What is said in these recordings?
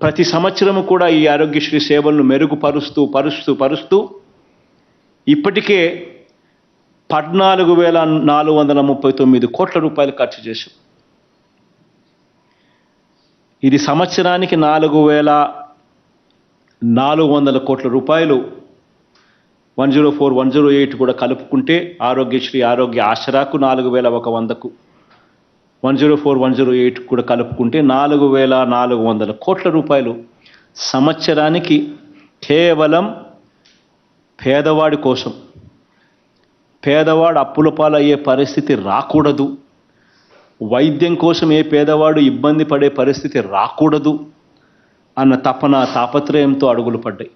ప్రతి సంవత్సరము కూడా ఈ ఆరోగ్యశ్రీ సేవలను పరుస్తూ ఇప్పటికే 14,439 కోట్ల రూపాయలు ఖర్చు చేశాం. ఇది సంవత్సరానికి 4,400 కోట్ల రూపాయలు 104, 108 కూడా కలుపుకుంటే ఆరోగ్యశ్రీ ఆరోగ్య ఆసరాకు 4,100కు 104, 108 కూడా కలుపుకుంటే 4,400 కోట్ల రూపాయలు సంవత్సరానికి కేవలం పేదవాడి కోసం, పేదవాడు అప్పుల పాలయ్యే పరిస్థితి రాకూడదు, వైద్యం కోసం ఏ పేదవాడు ఇబ్బంది పడే పరిస్థితి రాకూడదు అన్న తాపత్రయంతో అడుగులు పడ్డాయి.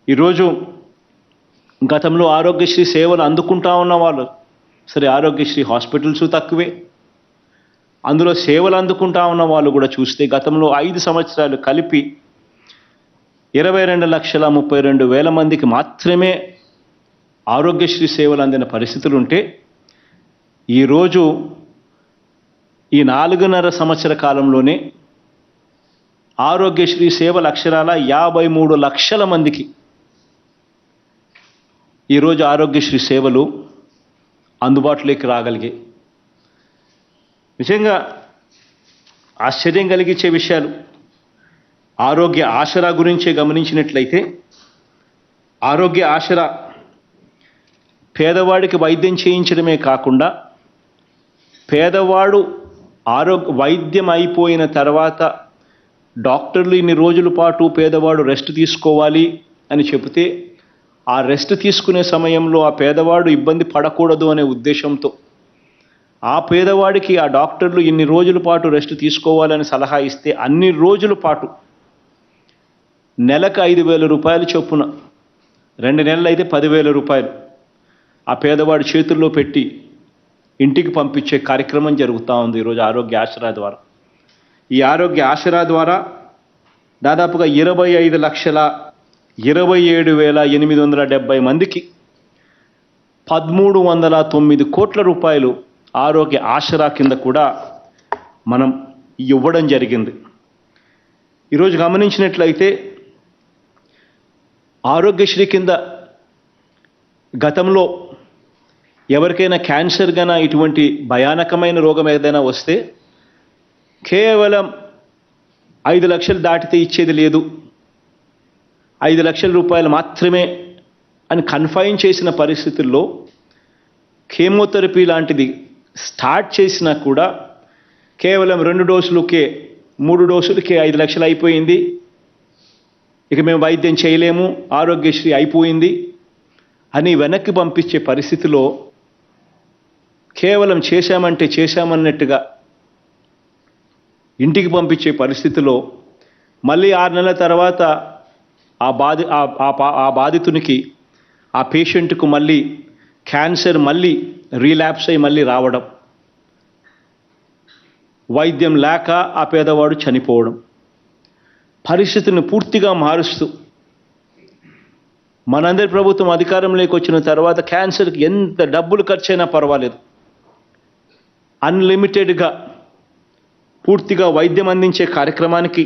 ఈరోజు గతంలో ఆరోగ్యశ్రీ సేవలు అందుకుంటా ఉన్న వాళ్ళు, సరే ఆరోగ్యశ్రీ హాస్పిటల్స్ తక్కువే, అందులో సేవలు అందుకుంటా ఉన్న వాళ్ళు కూడా చూస్తే గతంలో 5 సంవత్సరాలు కలిపి 22,32,000 మందికి మాత్రమే ఆరోగ్యశ్రీ సేవలు అందిన పరిస్థితులు ఉంటే ఈరోజు ఈ 4.5 సంవత్సర కాలంలోనే ఆరోగ్యశ్రీ సేవల అక్షరాల 53 లక్షల మందికి ఈరోజు ఆరోగ్యశ్రీ సేవలు అందుబాటులోకి రాగలిగాయి. నిజంగా ఆశ్చర్యం కలిగించే విషయాలు. ఆరోగ్య ఆసరా గురించే గమనించినట్లయితే ఆరోగ్య ఆసరా పేదవాడికి వైద్యం చేయించడమే కాకుండా పేదవాడు వైద్యం అయిపోయిన తర్వాత డాక్టర్లు ఇన్ని రోజుల పాటు పేదవాడు రెస్ట్ తీసుకోవాలి అని చెబితే ఆ రెస్ట్ తీసుకునే సమయంలో ఆ పేదవాడు ఇబ్బంది పడకూడదు అనే ఉద్దేశంతో ఆ పేదవాడికి ఆ డాక్టర్లు ఇన్ని రోజుల పాటు రెస్ట్ తీసుకోవాలని సలహా ఇస్తే అన్ని రోజుల పాటు నెలకు 5,000 రూపాయలు చొప్పున 2 నెలలు అయితే 10,000 రూపాయలు ఆ పేదవాడి చేతుల్లో పెట్టి ఇంటికి పంపించే కార్యక్రమం జరుగుతూ ఉంది ఈరోజు ఆరోగ్య ఆసరా ద్వారా. ఈ ఆరోగ్య ఆసరా ద్వారా దాదాపుగా 25,27,870 మందికి 1,309 కోట్ల రూపాయలు ఆరోగ్య ఆసరా కింద కూడా మనం ఇవ్వడం జరిగింది. ఈరోజు గమనించినట్లయితే ఆరోగ్యశ్రీ కింద గతంలో ఎవరికైనా క్యాన్సర్ గాన ఇటువంటి భయానకమైన రోగం ఏదైనా వస్తే కేవలం 5 లక్షలు దాటితే ఇచ్చేది లేదు, 5 లక్షల రూపాయలు మాత్రమే అని కన్ఫైన్ చేసిన పరిస్థితుల్లో కీమోథెరపీ లాంటిది స్టార్ట్ చేసినా కూడా కేవలం 2 డోసులకే 3 డోసులకే 5 లక్షలు అయిపోయింది, ఇక మేము వైద్యం చేయలేము, ఆరోగ్యశ్రీ అయిపోయింది అని వెనక్కి పంపించే పరిస్థితిలో కేవలం చేశామన్నట్టుగా ఇంటికి పంపించే పరిస్థితిలో మళ్ళీ 6 నెలల తర్వాత ఆ బాధితునికి ఆ పేషెంట్కు మళ్ళీ క్యాన్సర్ మళ్ళీ రీలాప్స్ అయి మళ్ళీ రావడం, వైద్యం లేక ఆ పేదవాడు చనిపోవడం, పరిస్థితిని పూర్తిగా మారుస్తూ మనందరి ప్రభుత్వం అధికారంలోకి వచ్చిన తర్వాత క్యాన్సర్కి ఎంత డబ్బులు ఖర్చైనా పర్వాలేదు, అన్లిమిటెడ్గా పూర్తిగా వైద్యం అందించే కార్యక్రమానికి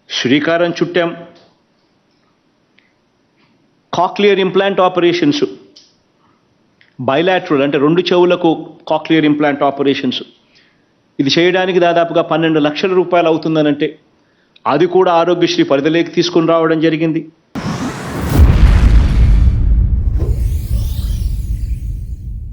శ్రీకారం చుట్టాం. కాక్లియర్ ఇంప్లాంట్ ఆపరేషన్స్, బైలాటరల్ అంటే 2 చెవులకు కాక్లియర్ ఇంప్లాంట్ ఆపరేషన్స్, ఇది చేయడానికి దాదాపుగా 12 లక్షల రూపాయలు అవుతుందనంటే అది కూడా ఆరోగ్యశ్రీ పరిధిలోకి తీసుకుని రావడం జరిగింది.